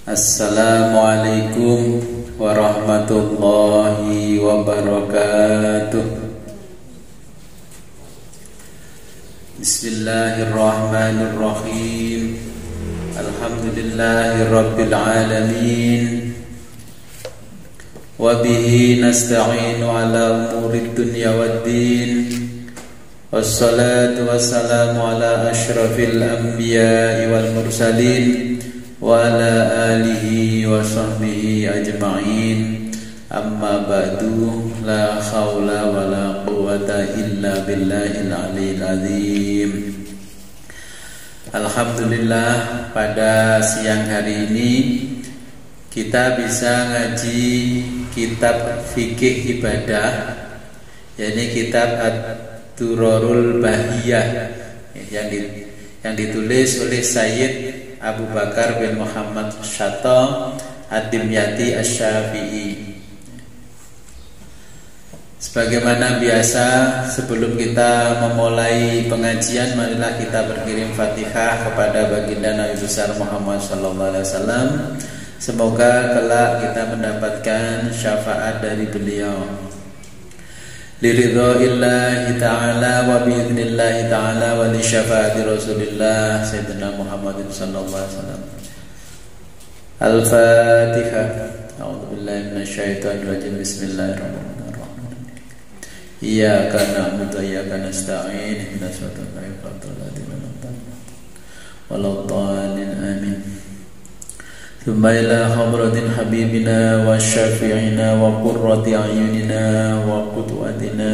Assalamualaikum warahmatullahi wabarakatuh. Bismillahirrahmanirrahim. Alhamdulillahirabbil alamin. Wa bihi nasta'inu ala umurid dunya waddin. Wassalatu wassalamu ala asyrafil anbiya'i wal mursalin wa ala alihi wa sahbihi ajma'in. Amma ba'du, la khawla wa la quwwata illa billahil aliyyil azim. Alhamdulillah, pada siang hari ini kita bisa ngaji kitab fikih ibadah, yakni kitab Ad-Durarul Bahiyah yang ditulis oleh Sayyid Abu Bakar bin Muhammad Syatta Ad-Dimyati Asy-Syafi'i. Sebagaimana biasa, sebelum kita memulai pengajian, marilah kita berkirim Fatihah kepada baginda Nabi besar Muhammad SAW. Semoga kelak kita mendapatkan syafaat dari beliau. Liridho'illahi ta'ala wa bi'idhnillahi ta'ala wa li syafaati Rasulillah Sayyidina Muhammadin sallallahu alaihi wasallam. Al-Fatihah. A'udzubillahi minasyaitonir rajim. Bismillahirrahmanirrahim. Iyyaka na'budu wa iyyaka nasta'in. Ihdinas siratal mustaqim. Waladdallin amin. ثم إلى حضرة حبيبنا وشافعنا وقرة أعيننا وقدوتنا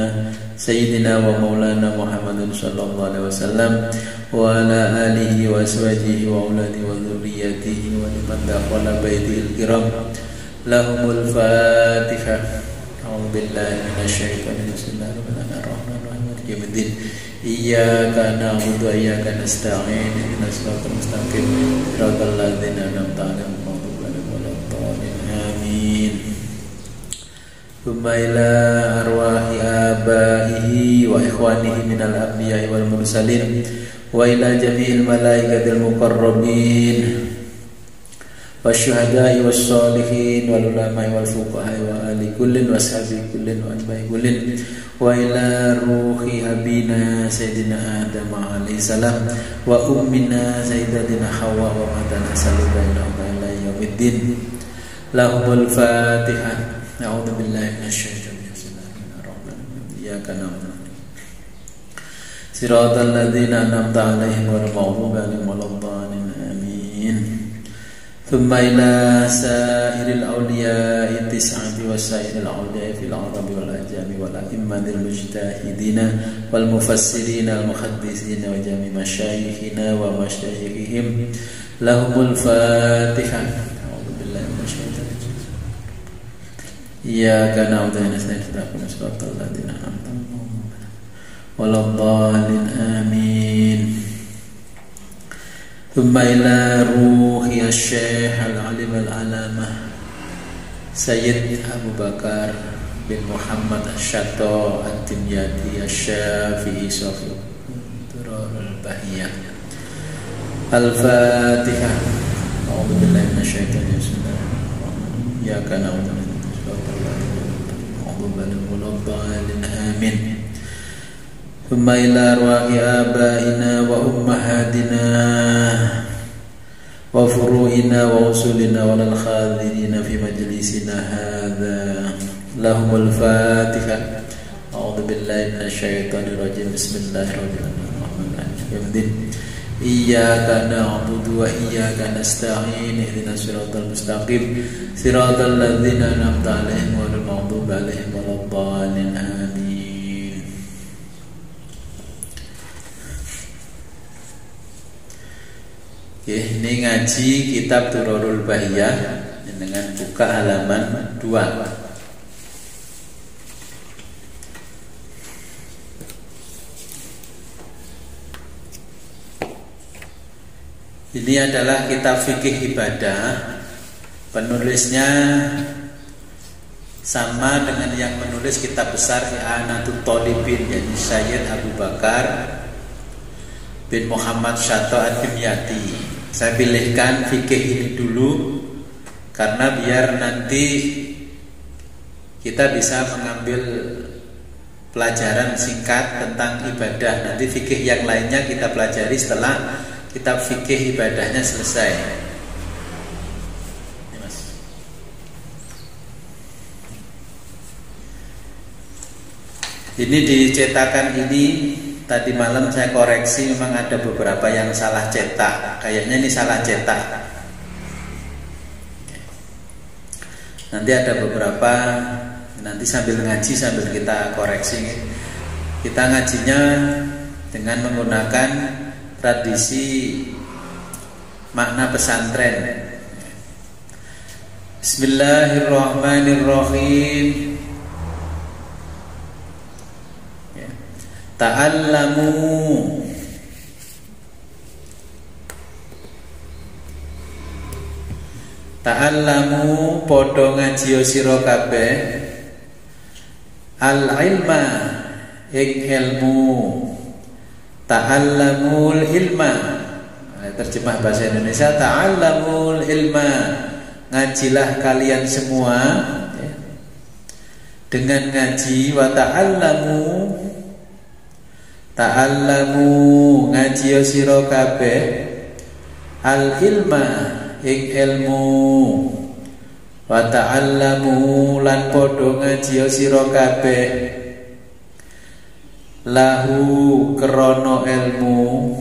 سيدنا ومولانا محمد صلى الله عليه وسلم وعلى آله وأزواجه وأولاده وذريته ولمن دخل بيته الكرام لهم الفاتحة. أعوذ بالله من الشيطان الرجيم. بسم الله الرحمن الرحيم. مالك يوم الدين. إياك نعبد وإياك نستعين. اهدنا الصراط المستقيم صراط الذين أنعمت عليهم غير المغضوب عليهم ولا الضالين. آمين. ثم إلى أرواح آبائه وإخوانه من الأنبياء والمرسلين وإلى جميع الملائكة المقربين والشهداء والصالحين والعلماء والفقهاء وآل كل وأصحاب كل وأتباع كل وإلى روح أبينا سيدنا آدم عليه السلام وأمنا سيدتنا حواء وما تناسل بينهم إلى يوم الدين. لهم الفاتحة. أعوذ بالله من الشيطان الرجيم. إياك نعبد صراط الذين أنعمت عليهم غير المغضوب عليهم ولا الضالين. آمين. ثم إلى سائر الأولياء التسعة وسائر الأولياء في العرب والأعجام والأئمة المجتهدين والمفسرين المحدثين وجميع مشايخنا ومشايخهم لهم الفاتحة. أعوذ بالله من الشيطان الرجيم. إياك نعبد ونستعين اهدنا الصراط الذين أنعمت عليهم ولا الضالين. آمين. ثم إلى روح الشيخ العلم العلامة سيد أبو بكر بن محمد الشاطئ الدمياطي الشافعي صاحب الدرر البهية. الفاتحة. أعوذ بالله من الشيطان الرجيم. إياك نعبد ولا الضالين. آمين. ثم إلى أرواح آبائنا وأمهاتنا وفروعنا وأصولنا وللحاضرين في مجلسنا هذا لهم الفاتحة. أعوذ بالله من الشيطان الرجيم. بسم الله الرحمن الرحيم. إياك نعبد وإياك نستعين. اهدنا الصراط المستقيم صراط الذين أنعمت عليهم غير المغضوب عليهم ولا الضالين. آمين. Ini ngaji kitab Durarul Bahiyah dengan buka halaman 2. Ini adalah kitab fikih ibadah. Penulisnya sama dengan yang menulis kitab besar I'anatul Thalibin, yaitu Sayyid Abu Bakar bin Muhammad Syatta Ad-Dimyati. Saya pilihkan fikih ini dulu karena biar nanti kita bisa mengambil pelajaran singkat tentang ibadah. Nanti fikih yang lainnya kita pelajari setelah kitab fikih ibadahnya selesai. Ini dicetakan ini tadi malam saya koreksi, memang ada beberapa yang salah cetak. Kayaknya ini salah cetak. Nanti ada beberapa, nanti sambil ngaji sambil kita koreksi. Kita ngajinya dengan menggunakan tradisi makna pesantren. Bismillahirrahmanirrahim. Ta'allamu padha ngaji sira kabeh al-ilma ing ilmu. Ta'allamul ilma, terjemah bahasa Indonesia, ta'allamul ilma, ngajilah kalian semua dengan ngaji. Wa ta'allamu ngaji sira kabeh al ilma ing ilmu. Wa ta'allamu lan padha ngaji sira kabeh lahu krana ilmu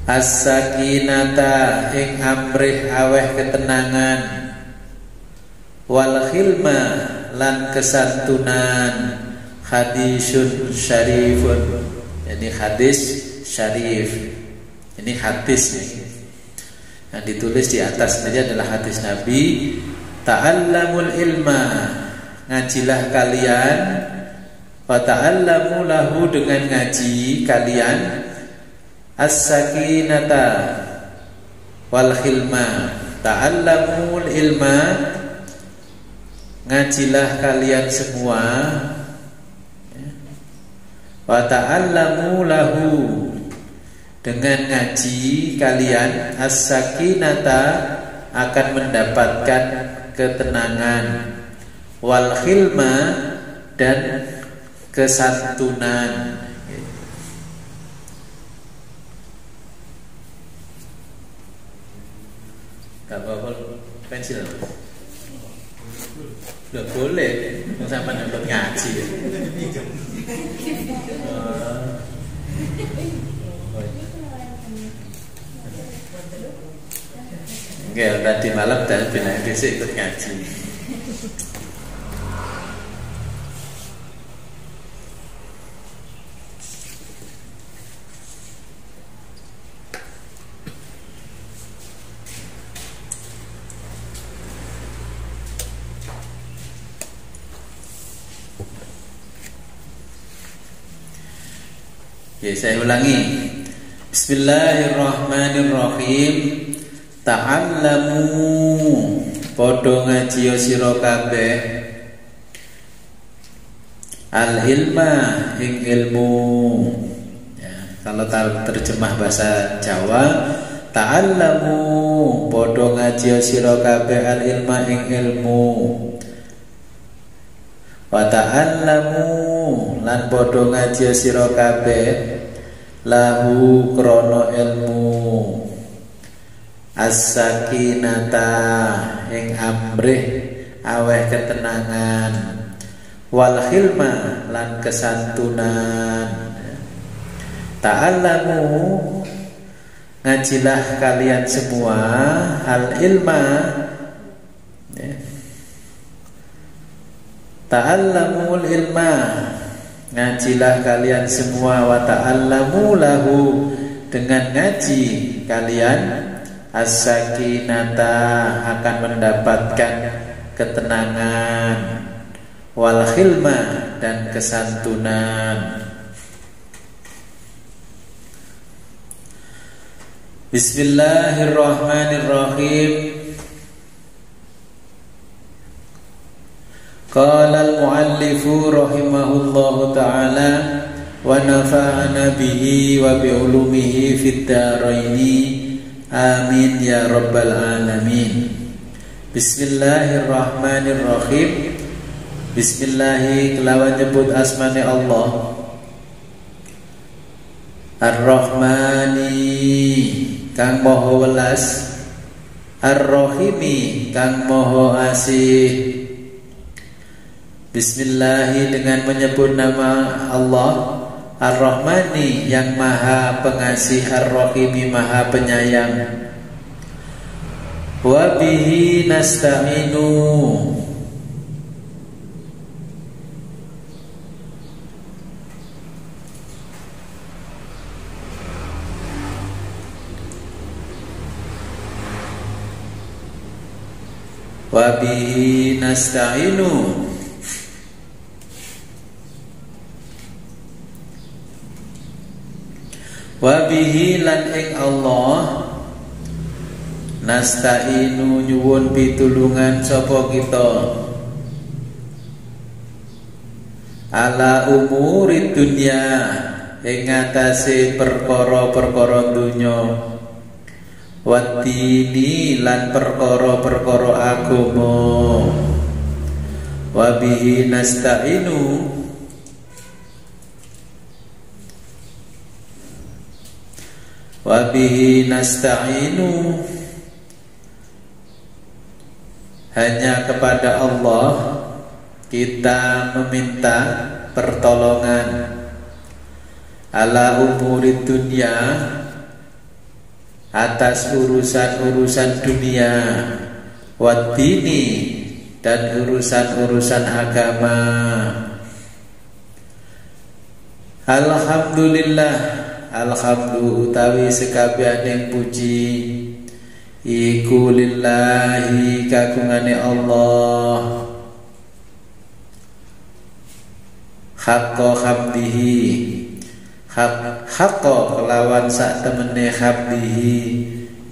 as-sakinata ing amrih aweh ketenangan wal khilma lan kesantunan. Hadisun syarifun, ini hadis syarif, ini hadis yang ditulis di atas ini adalah hadis Nabi. Ta'allamul ilma, ngajilah kalian. Wa ta'allamu lahu, dengan ngaji kalian as-sakinata wal khilma. Ta'allamul ilma, ngajilah kalian semua. Wa ta'allamu lahu, dengan ngaji kalian as-sakinata, akan mendapatkan ketenangan, wal khilma, dan kesantunan. Gak apa-apa pensil. Udah boleh, sampai nonton ngaji. Oke, tadi malam dan bilang besok ikut ngaji. Ya, saya ulangi. Bismillahirrahmanirrahim. Ta'allamu, padha ngaji sira kabeh al ilma ing ilmu. Ya, kalau terjemah bahasa Jawa, ta'allamu, padha ngaji sira kabeh al ilma ing ilmu. Wa ta'allamu, lan padha ngaji sira kabeh lahu krana ilmu as-sakinata ing amrih aweh ketenangan wal khilma lan kesantunan. Ta'allamu, ngajilah kalian semua al ilma. Ta'allamul ilma, ngajilah kalian semua. Wa ta'allamu lahu, dengan ngaji kalian as-sakinata, akan mendapatkan ketenangan, wal khilma, dan kesantunan. Bismillahirrahmanirrahim. Qala al-muallifu rahimahullahu ta'ala wa nafa'ana bihi wa bi ulumihi fid dharaini. Amin ya rabbal alamin. Bismillahirrahmanirrahim. Bismillahi kelawan nyebut asmane Allah. Ar-Rahmani kang maha welas, Ar-Rahimi kang maha asih. Bismillahi dengan menyebut nama Allah Ar-Rahmani yang maha pengasih, Ar-Rahimi maha penyayang. Wa bihi nasta'inu. Wa bihi nasta'inu. Wa bihi lan ing Allah nasta'inu nyuwun pitulungan sapa kita ala umuri dunya ing atase perkara-perkara donya, waddini lan perkara-perkara agama. Wa bihi nasta'inu. Wa bihi nasta'inu. Hanya kepada Allah kita meminta pertolongan ala umuri dunia, atas urusan-urusan dunia, waddini dan urusan-urusan agama. Alhamdulillah, alhamdulillah utawi sekabianing puji iku lillahi kagungane Allah, haqqa hamdihi, haqqa kelawan sak temene hamdihi,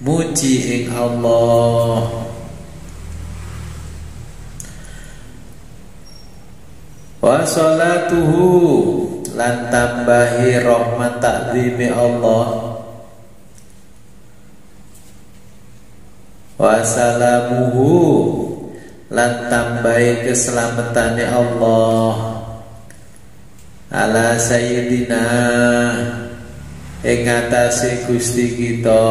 muji ing Allah. Wa salatuhu lan tambahi rahmat takzimi Allah. Wa salamuhu lan tambahi keselamatane Allah ala sayyidina ing atase Gusti kita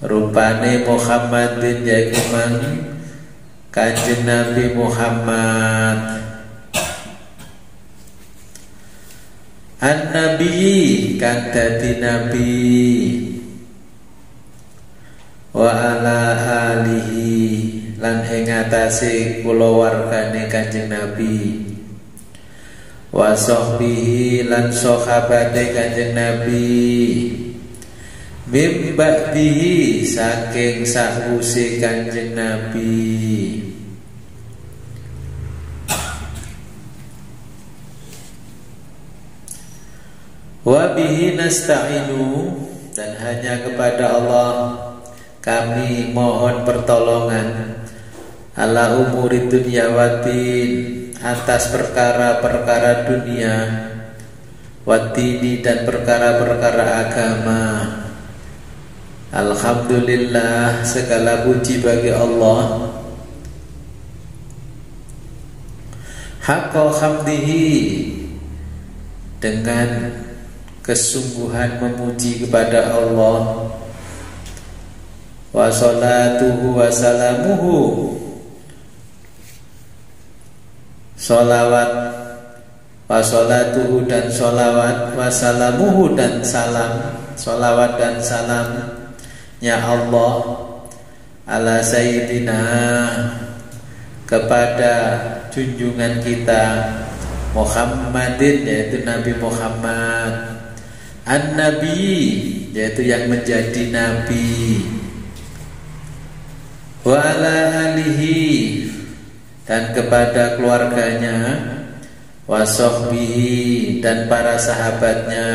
rupane Muhammadin yaiku man Kanjeng Nabi Muhammad. An-Nabi kang dadi nabi, wa ala alihi lan ing atase kulawargane Kanjeng Nabi, wa sahbihi lan sahabate Kanjeng Nabi, mim ba'dihi saking sakwuse Kanjeng Nabi. Wa bihi nasta'inu, dan hanya kepada Allah kami mohon pertolongan ala umuri dunya watin, atas perkara-perkara dunia, watini dan perkara-perkara agama. Alhamdulillah, segala puji bagi Allah, haqqa hamdihi, dengan kesungguhan memuji kepada Allah. Wa salatuhu wa salamuhu, salawat, wa salatuhu dan salawat, wa salamuhu dan salam, salawat dan salamnya Allah ala sayyidina kepada junjungan kita Muhammadin, yaitu Nabi Muhammad, An-Nabi, yaitu yang menjadi Nabi, wa ala alihi, dan kepada keluarganya, wa sahbihi, dan para sahabatnya,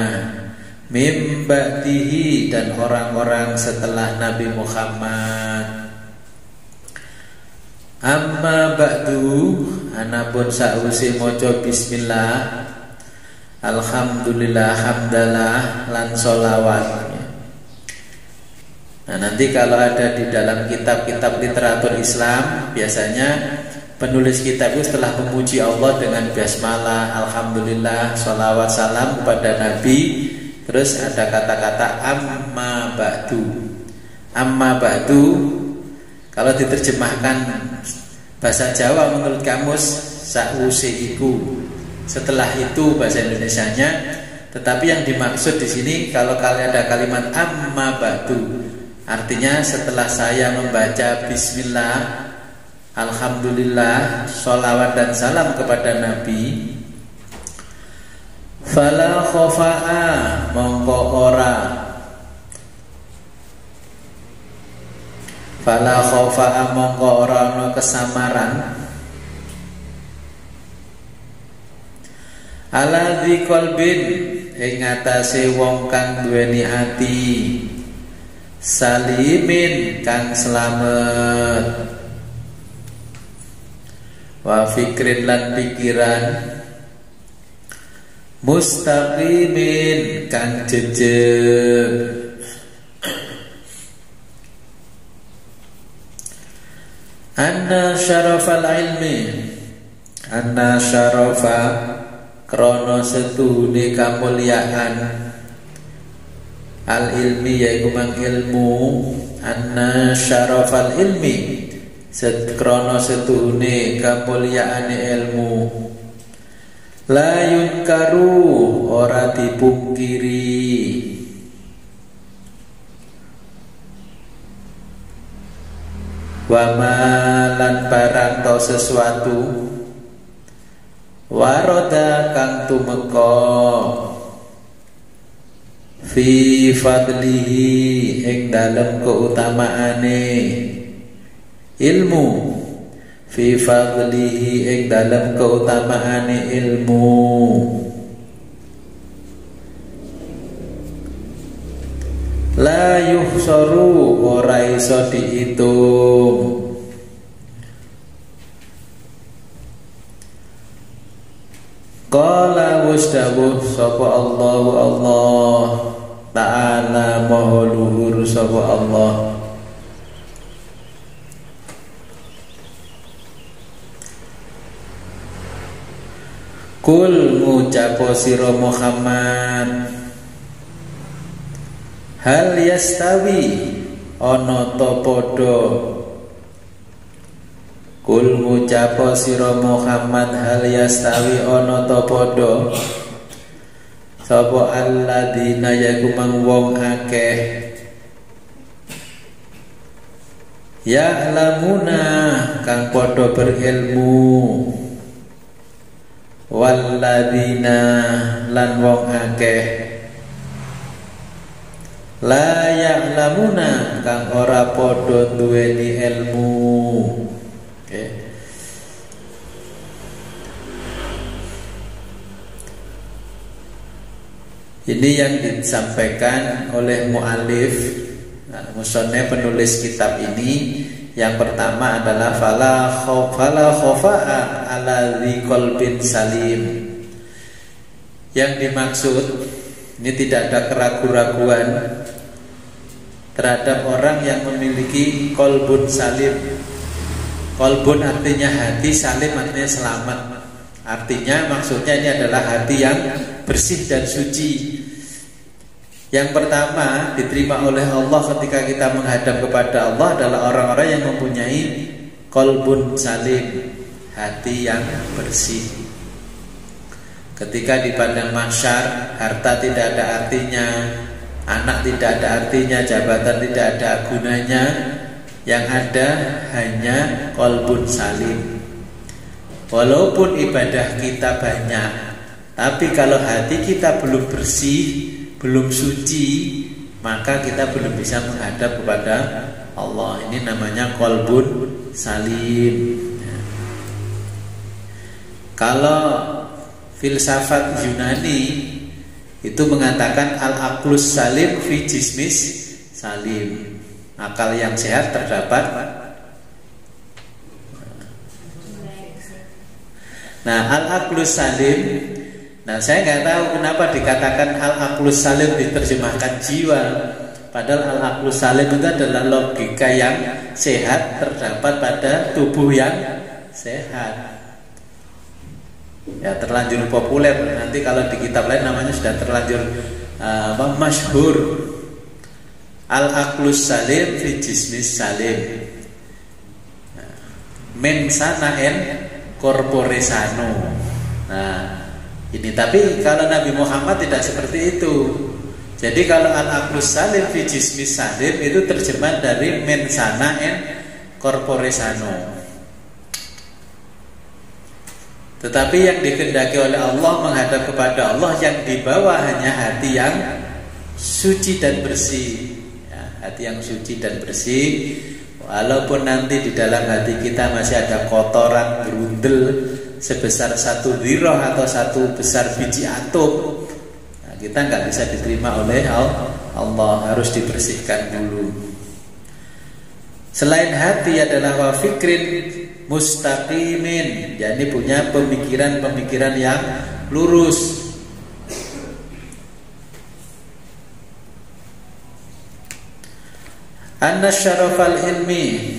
mim ba'dihi, dan orang-orang setelah Nabi Muhammad. Amma ba'du, anapun sa'usi moco bismillah, alhamdulillah, hamdalah, lan solawat. Nah, nanti kalau ada di dalam kitab-kitab literatur Islam, biasanya penulis kitab itu setelah memuji Allah dengan basmalah, alhamdulillah, sholawat salam kepada Nabi, terus ada kata-kata amma ba'du. Amma ba'du kalau diterjemahkan bahasa Jawa menurut kamus sa'use iku, setelah itu bahasa Indonesianya. Tetapi yang dimaksud di sini kalau kalian ada kalimat amma ba'du, artinya setelah saya membaca bismillah, alhamdulillah, sholawat dan salam kepada Nabi, fala khofa'a mongko ora, fala khofa'a mongko ora no kesamaran, ala dzi qalbin ing atase wong kang duweni ati, salimin kang selamat, wa fikrin lan pikiran, mustaqimin kang jejeg, anna syarafal ilmi, anna syarafa krono setuhune kamulyaan, al ilmi yaiku mang ilmu, anna syarafal ilmi krono setuhune kamulyaane ilmu, la yunkaru ora dipungkiri, wa malan barang to sesuatu, waroda kang tumeka, fi fadlihi ing dalem keutamaane ilmu, fi fadlihi ing dalem keutamaane ilmu, la yuhsaru ora iso diitung, qala wasdawuh sapa Allah Ta'ala maha luhur sapa Allah, kul ngucapo sira Muhammad, hal yastawi ana ta padha, kul ngucapo sira Muhammad, hal yastawi ana ta padha, sapa alladzina yaku mang wong akeh, ya'lamuna kang padha berilmu, walladzina lan wong akeh, la ya'lamuna kang ora padha duweni ilmu. Okay. Ini yang disampaikan oleh mu'alif, musannif penulis kitab ini. Yang pertama adalah fala khofa'a ala dzi qalbin salim. Yang dimaksud ini tidak ada keraguan-raguan terhadap orang yang memiliki qalbun salim. Qalbun artinya hati, salim artinya selamat. Artinya maksudnya ini adalah hati yang bersih dan suci. Yang pertama diterima oleh Allah ketika kita menghadap kepada Allah adalah orang-orang yang mempunyai qalbun salim, hati yang bersih. Ketika di padang mahsyar, harta tidak ada artinya, anak tidak ada artinya, jabatan tidak ada gunanya. Yang ada hanya qalbun salim. Walaupun ibadah kita banyak, tapi kalau hati kita belum bersih, belum suci, maka kita belum bisa menghadap kepada Allah. Ini namanya qalbun salim. Kalau filsafat Yunani itu mengatakan al-aqlus salim fi jismis salim. Akal yang sehat terdapat. Nah, al-aqlus salim. Nah, saya nggak tahu kenapa dikatakan al-aqlus salim diterjemahkan jiwa. Padahal al-aqlus salim itu adalah logika yang sehat terdapat pada tubuh yang sehat. Ya, terlanjur populer. Nanti kalau di kitab lain namanya sudah terlanjur masyhur. Al-aqlus salim fi jismis salim. Mensana en corpore sano. Nah, ini tapi kalau Nabi Muhammad tidak seperti itu. Jadi kalau al-aqlus salim fi jismis salim itu terjemahan dari mensana en corpore sano. Tetapi yang dikehendaki oleh Allah menghadap kepada Allah, yang dibawa hanya hati yang suci dan bersih, ya, hati yang suci dan bersih. Walaupun nanti di dalam hati kita masih ada kotoran berundel sebesar 1 dhirah atau 1 besar biji atom, nah, kita nggak bisa diterima oleh Allah, harus dibersihkan dulu. Selain hati adalah wa fikrin mustaqimin, jadi punya pemikiran-pemikiran yang lurus. Anna syarafal ilmi,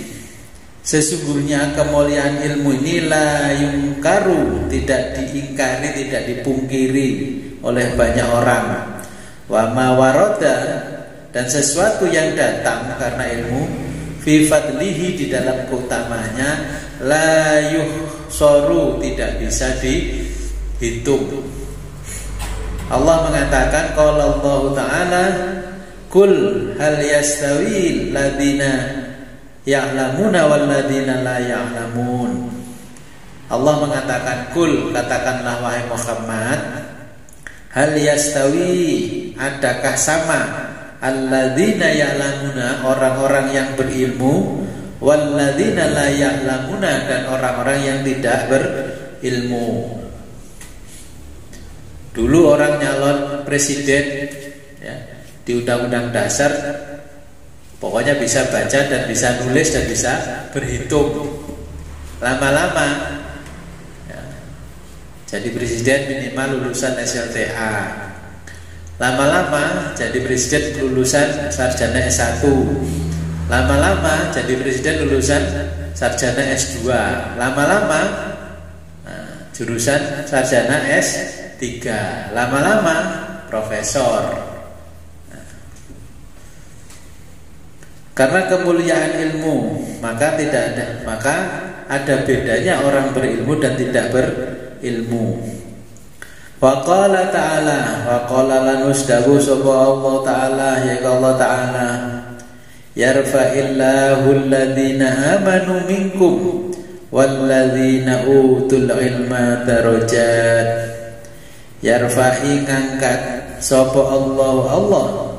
sesungguhnya kemuliaan ilmu ini la yungkaru, tidak diingkari, tidak dipungkiri oleh banyak orang. Wa ma warada, dan sesuatu yang datang karena ilmu, fi fadlihi, di dalam keutamanya, la yuhsaru, tidak bisa dihitung. Allah mengatakan, qala Allah Ta'ala, kul hal yastawi ladina ya'lamuna wal ladina la ya'lamun. Allah mengatakan, kul, katakanlah wahai Muhammad, hal yastawi, adakah sama, alladzina ya'lamuna, orang-orang yang berilmu, walladzina la ya'lamuna, dan orang-orang yang tidak berilmu. Dulu orang nyalon presiden, ya, di Undang-Undang Dasar pokoknya bisa baca dan bisa nulis dan bisa berhitung. Lama-lama ya, jadi presiden minimal lulusan SLTA. Lama-lama jadi presiden lulusan sarjana S1. Lama-lama jadi presiden lulusan sarjana S2. Lama-lama jurusan sarjana S3. Lama-lama profesor. Karena kemuliaan ilmu, maka ada bedanya orang berilmu dan tidak berilmu. Wa qala ta'ala, wa qala lanusdahu sapa Allah Ta'ala, ya Allah Ta'ala, yarfa'illahu alladhina amanu minkum walladhina utul ilma darajat. Yarfa'i, ngangkat sapa Allah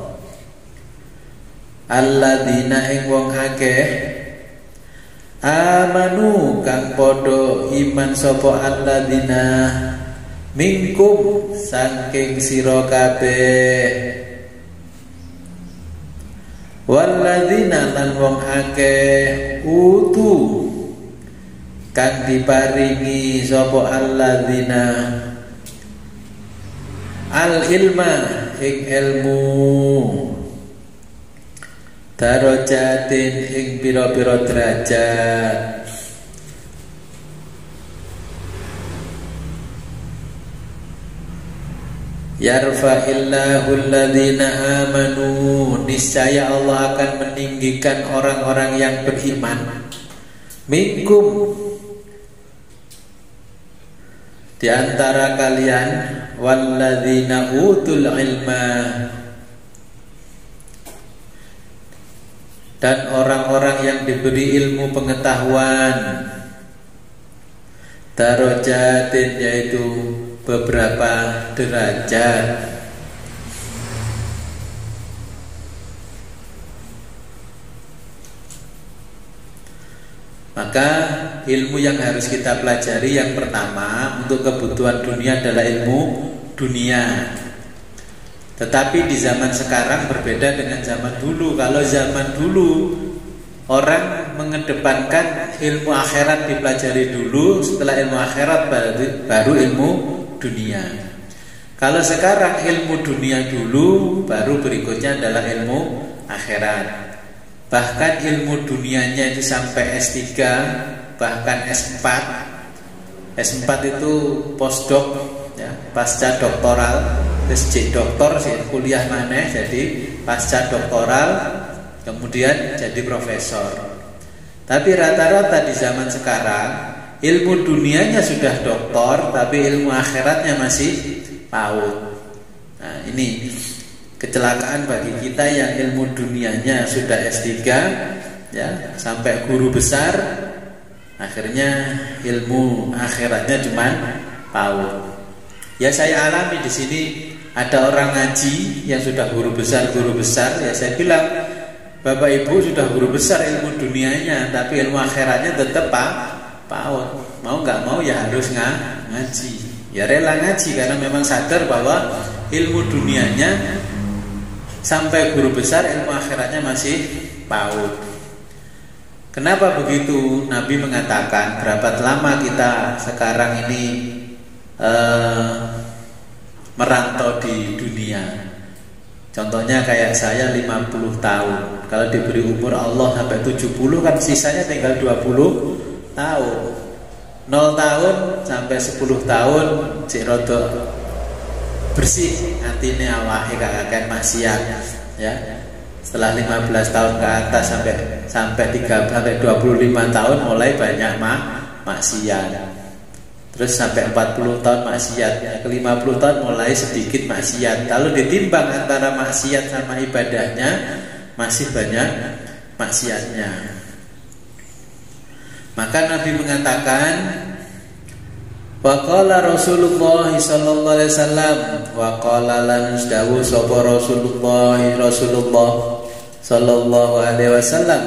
alladzina ing wong akeh amanu kang padha iman sapa alladzina minkum saking sira kabeh, walladzina lan wong akeh utu kang diparingi sapa alladzina al ilma ing ilmu, darajatin ing pira-pira derajat. Yarfa'illahu alladhina amanu, niscaya Allah akan meninggikan orang-orang yang beriman, minkum, di antara kalian, walladzina utul ilma, dan orang-orang yang diberi ilmu pengetahuan, darajatin, yaitu beberapa derajat. Maka ilmu yang harus kita pelajari yang pertama untuk kebutuhan dunia adalah ilmu dunia. Tetapi di zaman sekarang berbeda dengan zaman dulu. Kalau zaman dulu orang mengedepankan ilmu akhirat dipelajari dulu, setelah ilmu akhirat baru ilmu dunia. Kalau sekarang ilmu dunia dulu, baru berikutnya adalah ilmu akhirat. Bahkan ilmu dunianya itu sampai S3, bahkan S4. S4 itu postdoc, ya, pasca doktoral. Terus doktor kuliah mana, jadi pasca doktoral, kemudian jadi profesor. Tapi rata-rata di zaman sekarang ilmu dunianya sudah doktor, tapi ilmu akhiratnya masih PAUD. Nah, ini kecelakaan bagi kita yang ilmu dunianya sudah S3, ya, sampai guru besar, akhirnya ilmu akhiratnya cuman PAUD. Ya, saya alami di sini ada orang ngaji yang sudah guru besar, ya saya bilang, Bapak Ibu sudah guru besar ilmu dunianya, tapi ilmu akhiratnya tetap PAUD. Mau nggak mau ya harus ngaji. Ya rela ngaji karena memang sadar bahwa ilmu dunianya sampai guru besar, ilmu akhiratnya masih PAUD. Kenapa begitu? Nabi mengatakan berapa lama kita sekarang ini merantau di dunia. Contohnya kayak saya 50 tahun. Kalau diberi umur Allah sampai 70, kan sisanya tinggal 20 tahun. 0 tahun sampai 10 tahun cek rodo bersih atine awake kakek maksiat, ya. Setelah 15 tahun ke atas sampai 25 tahun mulai banyak maksiat. Terus sampai 40 tahun maksiat, ke 50 tahun mulai sedikit maksiat. Kalau ditimbang antara maksiat sama ibadahnya, masih banyak maksiatnya. Maka Nabi mengatakan, waqala Rasulullah sallallahu alaihi wasallam, waqala lan dawu sapa Rasulullah sallallahu alaihi wasallam,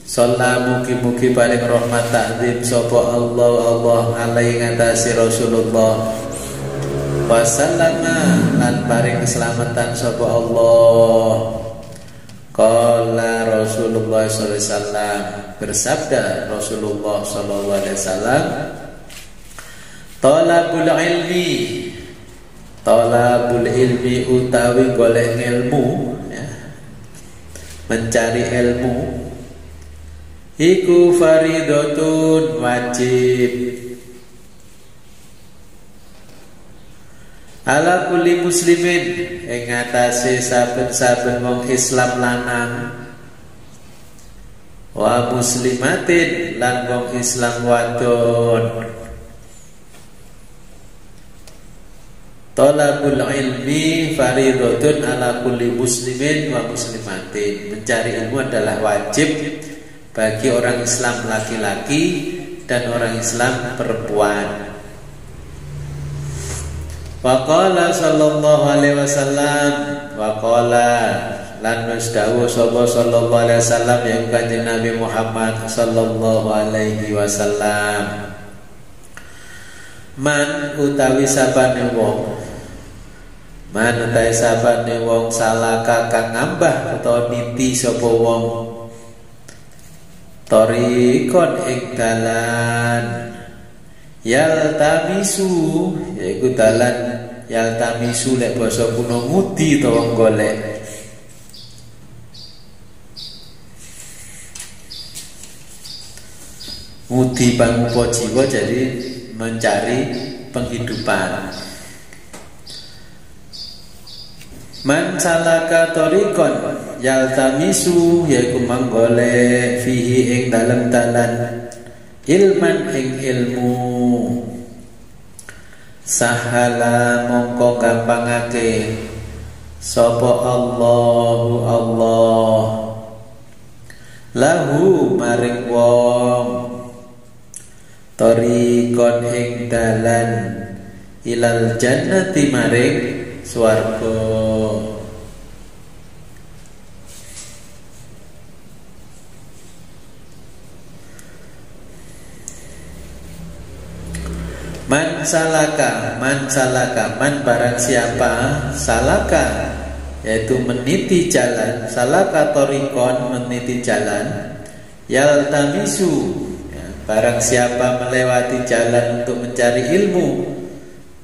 Salam mugi-mugi paling rahmat takzim sapa Allah alaihi ngatasi Rasulullah, wasallama lan paring keselamatan sapa Allah. Qala Rasulullah sallallahu alaihi wasallam, bersabda Rasulullah sallallahu alaihi wasallam, Talabul ilmi utawi golek ilmu, ya, mencari ilmu, iku faridatun wajib ala kulli muslimin ing atase saben-saben wong Islam lanang, wa muslimatin lan wong Islam wadon. Talabul ilmi faridatun ala kulli muslimin wa muslimatin. Mencari ilmu adalah wajib bagi orang Islam laki-laki dan orang Islam perempuan. Waqala sallallahu alaihi wasallam, waqala lan musdawu sapa sallallahu alaihi wasallam yang kanjeng Nabi Muhammad sallallahu alaihi wasallam, man utawi sabane wong, man utawi sabane wong salaka kang ngambah utawa niti sapa wong Torikon ing dalan yaltamisu, yaiku dalan yaltamisu lek basa kuno ngudi utawa golek. Ngudi pangupa jiwa, jadi mencari penghidupan. Man salaka torikon yaltamisu, yaiku manggolek fihi ing dalem dalan ilman ing ilmu, sahala mongko gampangake sapa Allahu Allah lahu maring wong torikon ing dalan ilal jannati maring swarga. Man salaka, man barang siapa, salaka yaitu meniti jalan, salaka torikon meniti jalan, yaltamisu, ya, barang siapa melewati jalan untuk mencari ilmu,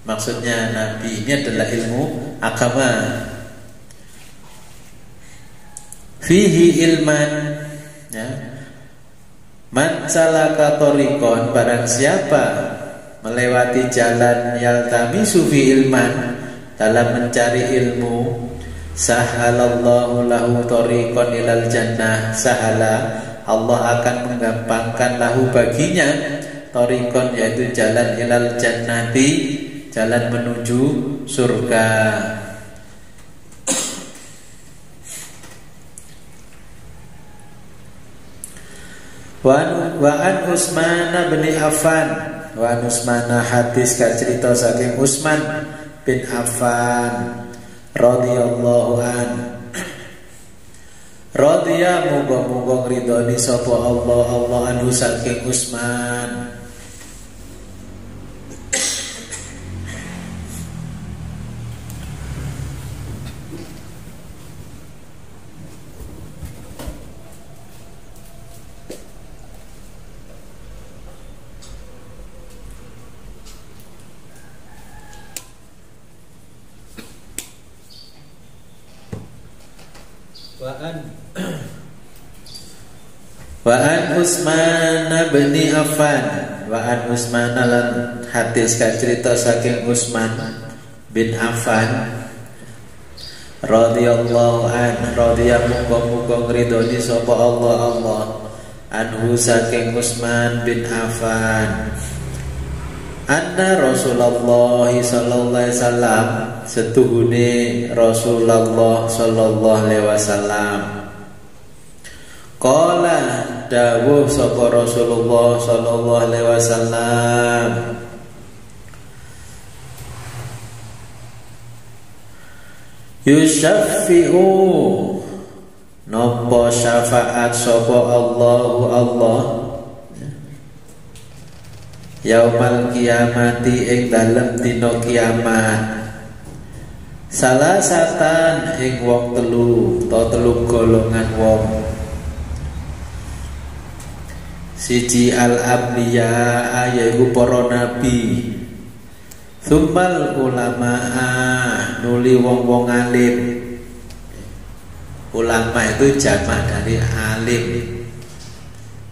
Maksudnya Nabi ini adalah ilmu agama. Fihi ilman, ya. Man salaka tariqan, barang siapa melewati jalan yaltamisu fi ilman, dalam mencari ilmu, sahalallahu lahu tariqan ilal jannah, sahala, Allah akan menggampangkan lahu baginya tariqan, yaitu jalan ilal jannati, jalan menuju surga. Wa an Utsman bin Affan, wa an Utsman, hadis ka cerita saking Utsman bin Affan radhiyallahu an. Radhiya muga-muga ridhoni sapa Allah anhu saking Utsman. Wa an Utsman bin Affan, wa an Utsman lan hadis ka cerita saking Utsman bin Affan radhiyallahu an, radhiya muga-muga ngridoni sapa Allah anhu saking Utsman bin Affan, anna Rasulullah sallallahu alaihi wasallam, setuhune Rasulullah sallallahu alaihi wasallam, qala dawuh sapa Rasulullah sallallahu alaihi wasallam, yusyaffi'u, napa syafaat sapa Allah yaumal kiamati ing dalem dina kiamat, salasatan ing wong telu, to telu golongan wong. Siji al-anbiya, yaiku para nabi. Tsummal ulama'a, nuli wong-wong alim. Ulama itu jamak dari alim.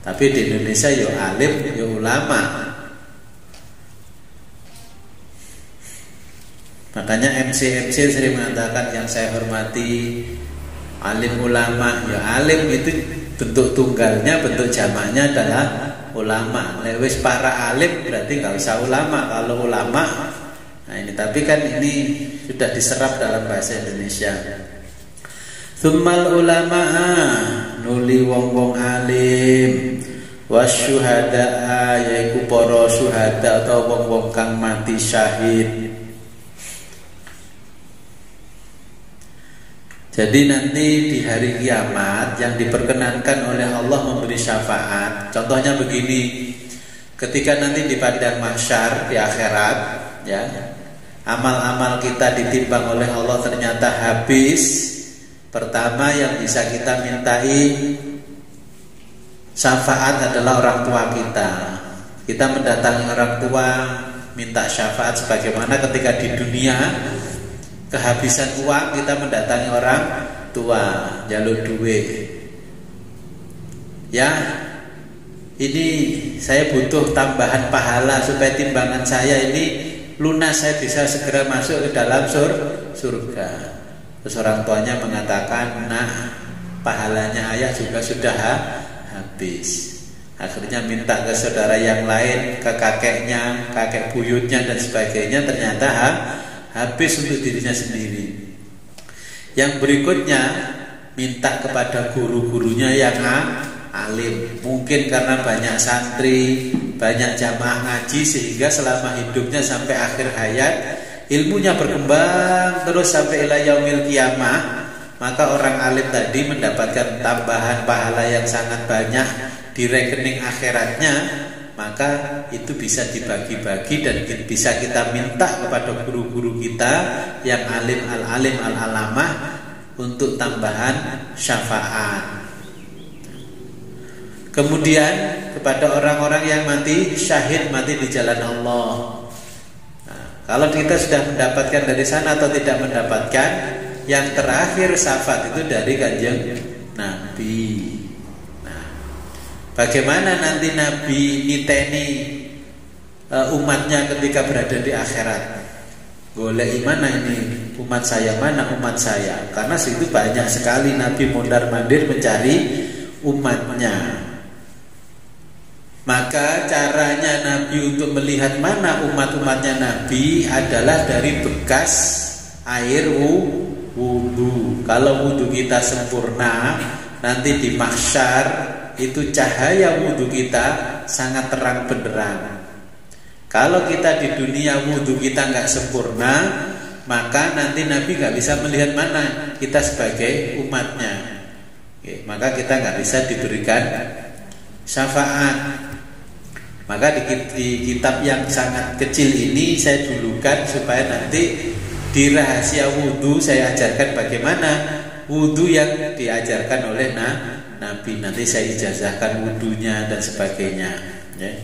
Tapi di Indonesia ya alim, ya ulama. Makanya MC sering mengatakan yang saya hormati alim ulama, ya alim itu bentuk tunggalnya, bentuk jamaknya adalah ulama. Lewis para alim berarti nggak usah ulama. Kalau ulama, nah ini, tapi kan ini sudah diserap dalam bahasa Indonesia. Tsummal ulama'a, nuli wong-wong alim, wasyuhada'a, yaiku para syuhada atau wong-wong kang mati syahid. Jadi nanti di hari kiamat yang diperkenankan oleh Allah memberi syafaat. Contohnya begini, ketika nanti di padang mahsyar di akhirat, ya, amal-amal kita ditimbang oleh Allah ternyata habis. Pertama yang bisa kita mintai syafaat adalah orang tua kita. Kita mendatangi orang tua minta syafaat, sebagaimana ketika di dunia kehabisan uang kita mendatangi orang tua jalur duit. Ya, ini saya butuh tambahan pahala supaya timbangan saya ini lunas, saya bisa segera masuk ke dalam surga. Terus orang tuanya mengatakan, nah pahalanya ayah juga sudah habis. Akhirnya minta ke saudara yang lain, ke kakeknya, kakek buyutnya dan sebagainya, ternyata habis untuk dirinya sendiri. Yang berikutnya minta kepada guru-gurunya yang alim. Mungkin karena banyak santri, banyak jamaah ngaji, sehingga selama hidupnya sampai akhir hayat ilmunya berkembang terus sampai ila yaumil qiyamah. Maka orang alim tadi mendapatkan tambahan pahala yang sangat banyak di rekening akhiratnya. Maka itu bisa dibagi-bagi dan bisa kita minta kepada guru-guru kita yang alim al-alim al-alamah untuk tambahan syafaat. Kemudian kepada orang-orang yang mati syahid, mati di jalan Allah. Nah, Kalau kita sudah mendapatkan dari sana atau tidak mendapatkan, yang terakhir syafaat itu dari Kanjeng Nabi. Nah, bagaimana nanti Nabi niteni umatnya ketika berada di akhirat? Golek mana ini umat saya, mana umat saya? Karena situ banyak sekali Nabi mondar-mandir mencari umatnya. Maka caranya Nabi untuk melihat mana umat-umatnya Nabi adalah dari bekas air wudu. Kalau wudu kita sempurna, nanti di mahsyar itu cahaya wudu kita sangat terang benderang. Kalau kita di dunia wudu kita nggak sempurna, maka nanti Nabi nggak bisa melihat mana kita sebagai umatnya. Oke, maka kita nggak bisa diberikan syafaat. Maka di kitab yang sangat kecil ini saya dulukan supaya nanti di rahasia wudhu saya ajarkan bagaimana wudhu yang diajarkan oleh Nabi. Nanti saya ijazahkan wudhunya dan sebagainya, ya.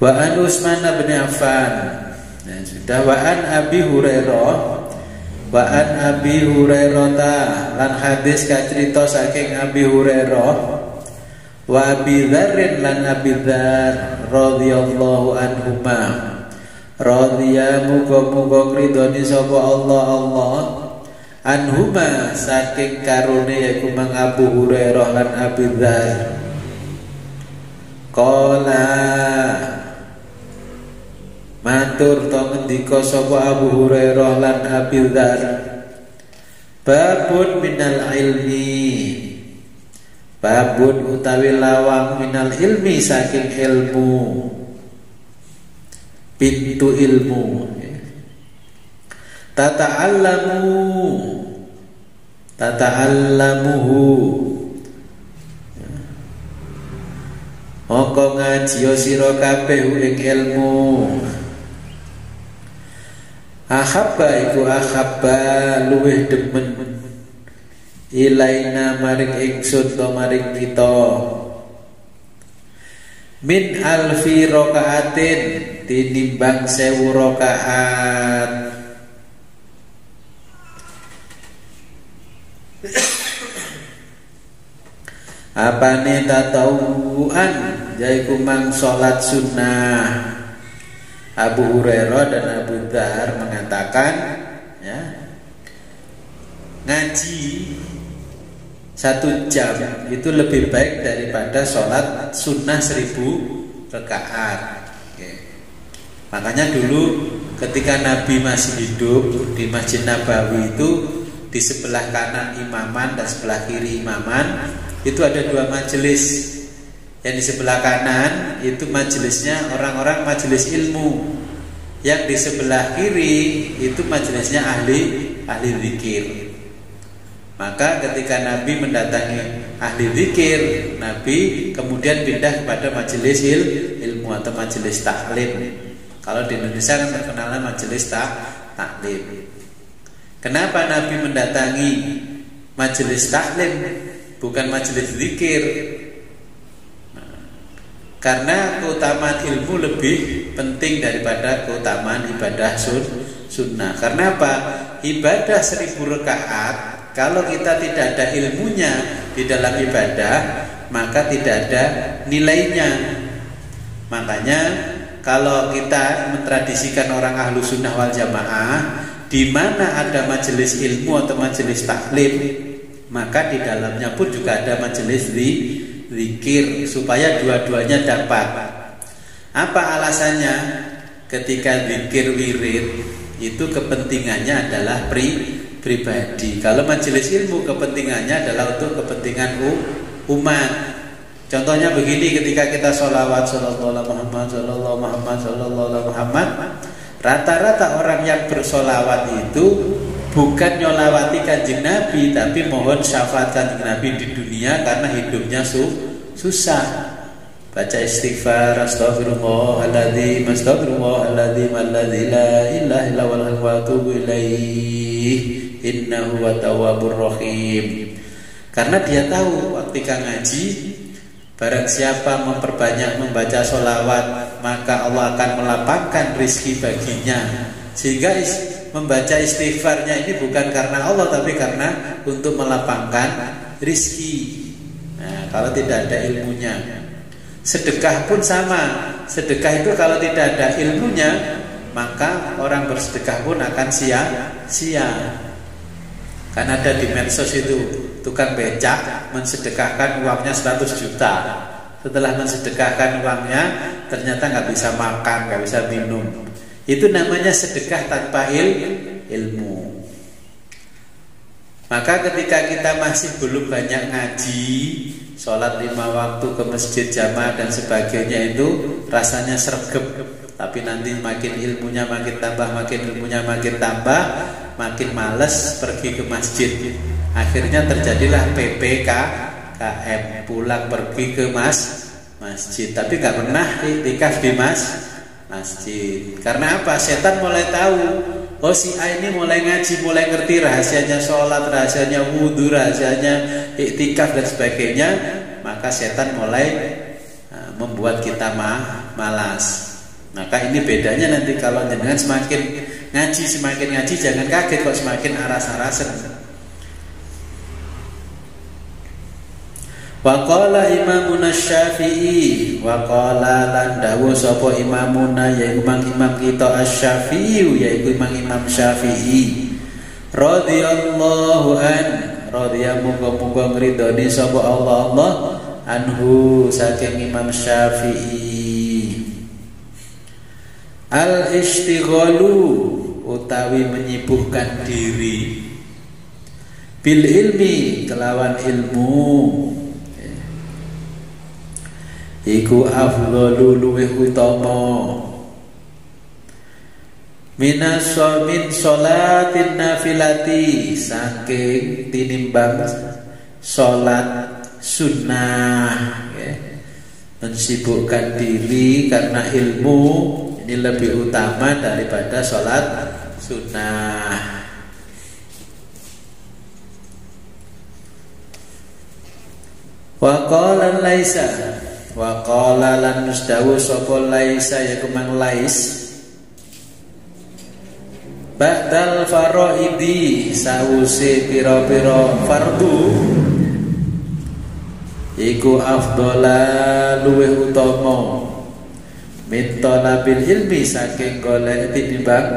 Wa an Utsman bin Affan, ya, sudah. Wa an Abi Hurairah, wa an Abi Hurairah lan hadis kacerita saking Abi Hurairah, wa Abi Dzar lan Abi Dzar radhiyallahu anhuma, radhiya muga-muga ridhoni sapa Allah anhuma saking karone yaiku Mang Abu Hurairah lan Abi Dzar. Qala matur to ngendika sapa Abu Hurairah lan Abi Dzar, babun minal ilmi, babun utawi lawang minal ilmi saking ilmu, pintu ilmu. Tata'allamuhu, mongko ngaji sira kabeh ing ilmu. Ahabba iku ahabba luweh demen ilaina maring ingsun to maring kita min alfi rakaatin tinimbang 1000 rakaat. Apane tatawuan yaiku mang salat sunnah. Abu Hurairah dan Abu Dzar mengatakan, ya, ngaji 1 jam itu lebih baik daripada sholat sunnah 1000 rakaat. Oke. Makanya dulu ketika Nabi masih hidup di Masjid Nabawi itu di sebelah kanan imaman dan sebelah kiri imaman itu ada 2 majelis. Yang di sebelah kanan itu majelisnya orang-orang majelis ilmu. Yang di sebelah kiri itu majelisnya ahli zikir. Maka ketika Nabi mendatangi ahli zikir, Nabi kemudian pindah kepada majelis ilmu atau majelis taklim. Kalau di Indonesia kan terkenalnya majelis taklim. Kenapa Nabi mendatangi majelis taklim bukan majelis zikir? Karena keutamaan ilmu lebih penting daripada keutamaan ibadah sunnah. Karena apa? Ibadah 1000 rakaat kalau kita tidak ada ilmunya di dalam ibadah, maka tidak ada nilainya. Makanya kalau kita mentradisikan orang ahlu sunnah wal jamaah, di mana ada majelis ilmu atau majelis taklim, maka di dalamnya pun juga ada majelis zikir supaya dua-duanya dapat. Apa alasannya? Ketika zikir wirid itu kepentingannya adalah pribadi. Kalau majelis ilmu kepentingannya adalah untuk kepentingan umat. Contohnya begini, ketika kita sholawat sallallahu Muhammad sallallahu Muhammad sallallahu Muhammad, rata-rata orang yang bersolawat itu bukan nyolawati kanjeng Nabi, tapi mohon syafaat kanjeng Nabi di dunia karena hidupnya susah. Baca istighfar, astaghfirullahaladzim, astaghfirullahaladzim, alladzi la ilaha illa huwa wa atubu ilaih, innahu wa tawwabur rahim. Karena dia tahu ketika ngaji, barang siapa memperbanyak membaca sholawat, maka Allah akan melapangkan rizki baginya. Sehingga membaca istighfarnya ini bukan karena Allah, tapi karena untuk melapangkan rizki. Nah, kalau tidak ada ilmunya. Sedekah pun sama. Sedekah itu kalau tidak ada ilmunya, maka orang bersedekah pun akan sia-sia. Kan ada di medsos itu tukang becak mensedekahkan uangnya 100 juta. Setelah mensedekahkan uangnya, ternyata nggak bisa makan, nggak bisa minum. Itu namanya sedekah tanpa ilmu. Maka ketika kita masih belum banyak ngaji, sholat 5 waktu ke masjid jamaah dan sebagainya, itu rasanya sregep. Tapi nanti makin ilmunya makin tambah, makin ilmunya makin tambah, makin males pergi ke masjid. Akhirnya terjadilah PPKM, pulang pergi ke masjid, tapi nggak pernah iktikaf di masjid. Karena apa? Setan mulai tahu, oh si A ini mulai ngaji, mulai ngerti rahasianya sholat, rahasianya wudhu, rahasianya iktikaf dan sebagainya. Maka setan mulai membuat kita malas. Maka ini bedanya nanti kalau jenengan semakin ngaji, jangan kaget kok semakin aras-arasen. Wa qala Imamuna Syafi'i, wa qala lan dawuh sapa imamuna yaiku imam kita Asy-Syafi'i, yaiku Imam Syafi'i radhiyallahu an, radhiya muga-muga ngridoni sapa Allah anhu saking Imam Syafi'i. Al-istighalu utawi menyibukkan diri bil ilmi kelawan ilmu iku afdhalu luwih utama min sholatin nafilati saking tinimbang salat sunnah. Mensibukkan diri karena ilmu ini lebih utama daripada sholat sunnah. Wa qala laisa, wa qala lan musdawu sapa laisa ya kumang lais ba'dal faraidi sause pira-pira fardu iku afdhala luwih utama min talabil ilmi saking golek tinimbang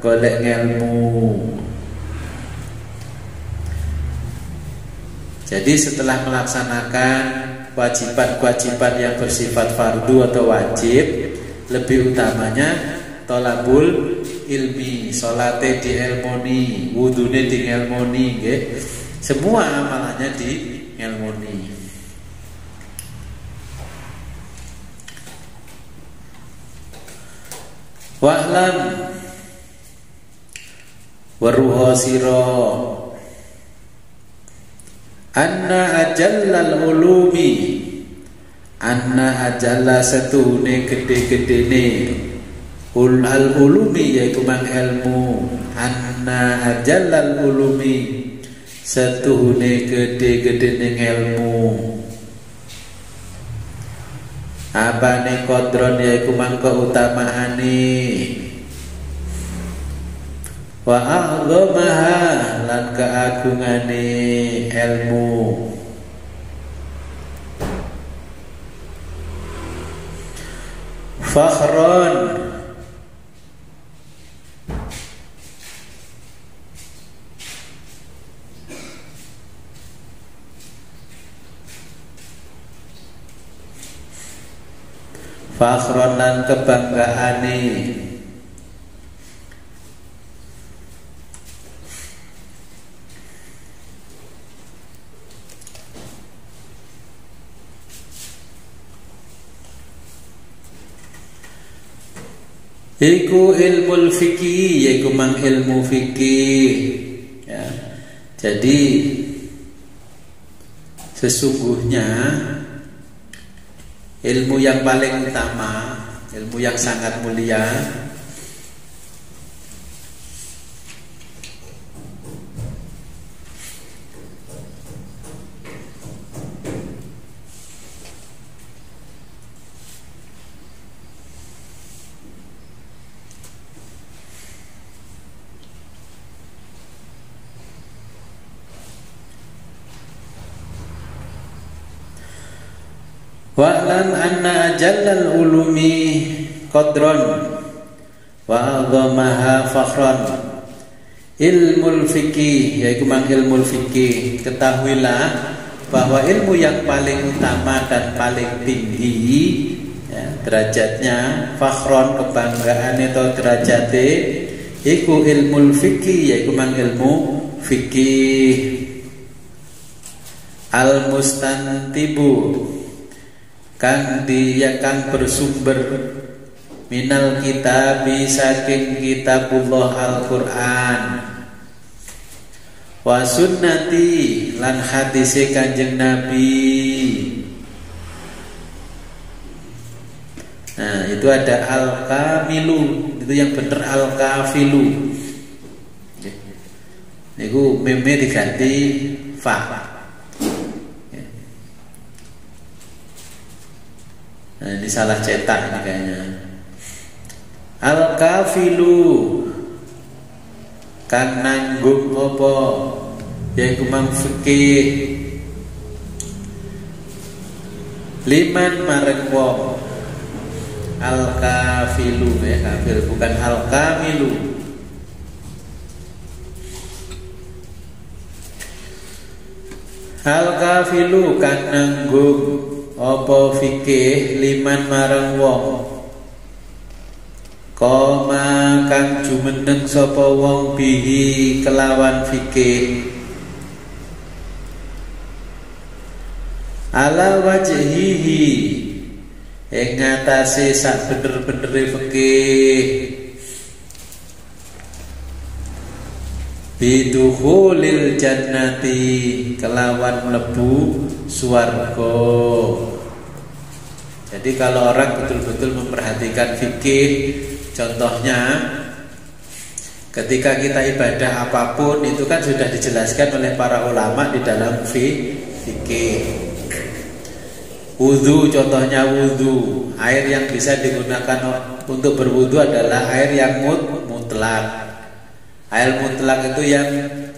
golek ilmu. Jadi setelah melaksanakan kewajiban-kewajiban yang bersifat fardu atau wajib, lebih utamanya tolabul ilmi, salate dielmoni, wudune dielmoni, nggih. Semua amalannya dielmoni. Wa'lam waruha sira anna ajallal ulumi, anna ajalla setune gede-gedene al ulumi yaitu mang ilmu, anna ajallal ulumi setune gede-gedene ilmu. Apane kodron yaiku mang keutamaane wa a'dhamaha lan keagungane ilmu. Fakhron fakhron lan kebanggaane iku ilmu fikih, yaitu mang ilmu fikih ya. Jadi sesungguhnya ilmu yang paling utama, ilmu yang sangat mulia Wa'lam anna ajallal ulumi qadron wa a'zamaha fakhran ilmul fikih, yaitu ilmul fikih. Ketahuilah bahwa ilmu yang paling utama dan paling tinggi ya, derajatnya fakhron, kebanggaan itu derajate iku ilmul fikih, yaitu ilmu fikih. Al mustantibu kang kang bersumber minal kitabi saking kitabullah Al-Qur'an wa sunnati lan hadise Kanjeng Nabi. Nah, itu ada al-kamilu, itu yang bener al-kafilu. Niku meme diganti fa. Nah, ini salah cetak ini kayaknya. Al-kafilu kang nanggung apa, yaitu mang fikih liman mareng wong. Al-kafilu ya, kafir bukan al-kamilu. Al-kafilu kang nanggung apa fikih liman marang wong koma kang jumeneng sapa wong bihi kelawan fikih ala wajhihi ing ngatasé sak bener-benere fikih bidukhulil jannati kelawan mlebu swarga. Jadi kalau orang betul-betul memperhatikan fikih, contohnya ketika kita ibadah apapun itu kan sudah dijelaskan oleh para ulama di dalam fikih. Wudu, contohnya wudu, air yang bisa digunakan untuk berwudu adalah air yang mutlak. Air mutlak itu yang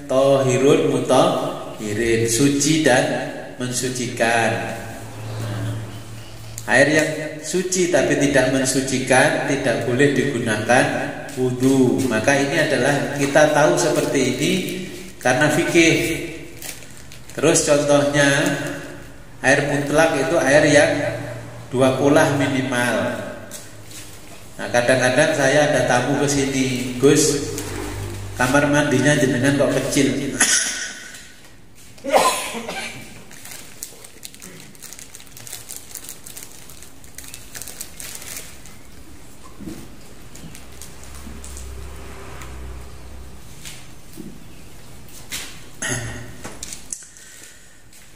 tohirun mutahhirin, suci dan mensucikan. Air yang suci tapi tidak mensucikan tidak boleh digunakan wudu. Maka ini adalah kita tahu seperti ini karena fikih. Terus contohnya air mutlak itu air yang 2 kulah minimal. Nah, kadang-kadang saya ada tamu ke sini, Gus, kamar mandinya jenengan kok kecil.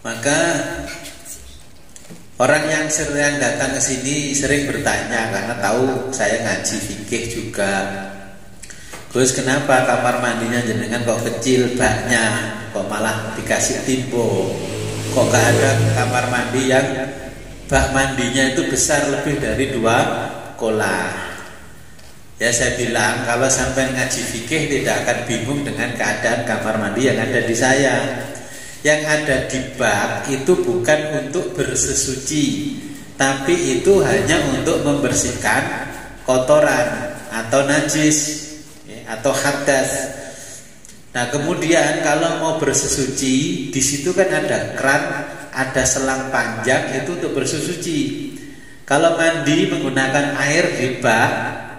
Maka orang yang sering datang ke sini sering bertanya karena tahu saya ngaji fikih juga. Terus kenapa kamar mandinya jenengan kok kecil baknya, kok malah dikasih timbo, kok gak ada kamar mandi yang bak mandinya itu besar lebih dari 2 kolah. Ya saya bilang kalau sampai ngaji fikih tidak akan bingung dengan keadaan kamar mandi yang ada di saya. Yang ada di bak itu bukan untuk bersesuci, tapi itu hanya untuk membersihkan kotoran atau najis atau hadas. Nah kemudian kalau mau bersesuci, di situ kan ada keran, ada selang panjang itu untuk bersesuci. Kalau mandi menggunakan air di bak,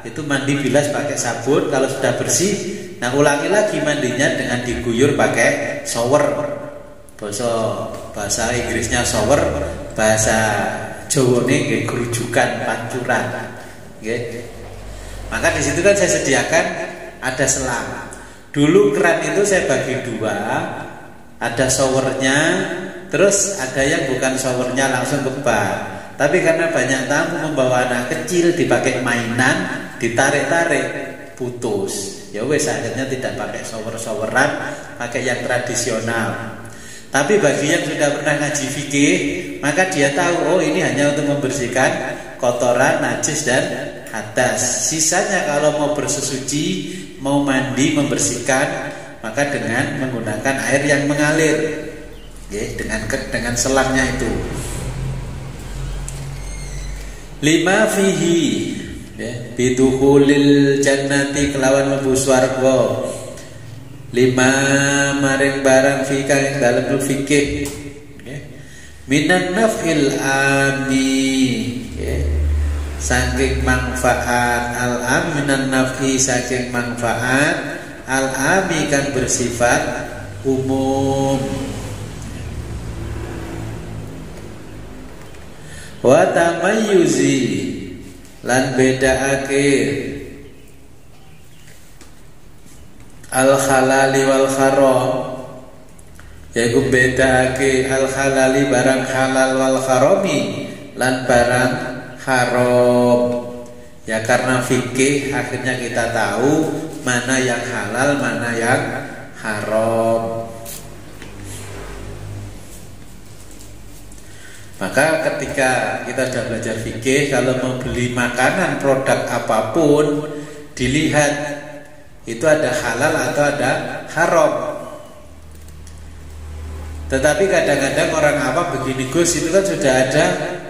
itu mandi bilas pakai sabun. Kalau sudah bersih, nah ulangi lagi mandinya dengan diguyur pakai shower. Bahasa Inggrisnya shower, bahasa Jawane nggih gerujukan, pancuran. Nggih. Maka di situ kan saya sediakan ada selang. Dulu keran itu saya bagi 2, ada showernya, terus ada yang bukan showernya langsung ke bak. Tapi karena banyak tamu membawa anak kecil, dipakai mainan, ditarik-tarik, putus. Ya wes akhirnya tidak pakai shower-showeran, pakai yang tradisional. Tapi bagi yang sudah pernah ngaji fikih, maka dia tahu oh ini hanya untuk membersihkan kotoran, najis dan hadas. Sisanya kalau mau bersesuci, mau mandi, membersihkan, maka dengan menggunakan air yang mengalir, ya, dengan selangnya itu. lima fihi ya, bidukhulil jannati kelawan mlebu swarga. Lima maring barang fi kang ing dalem fikih ya. Minan naf'il ami ya. Saking manfaat al-am minan naf'i saking manfaat al-ami kan bersifat umum. Wa tamayyuzi lan bedaake al-halali wal haram, yaiku bedaake al-halali barang halal wal harami lan barang haram. Ya karena fikih akhirnya kita tahu mana yang halal, mana yang haram. Maka ketika kita sudah belajar fikih, kalau mau beli makanan produk apapun dilihat itu ada halal atau ada haram. Tetapi kadang-kadang orang awam begini, Gus, itu kan sudah ada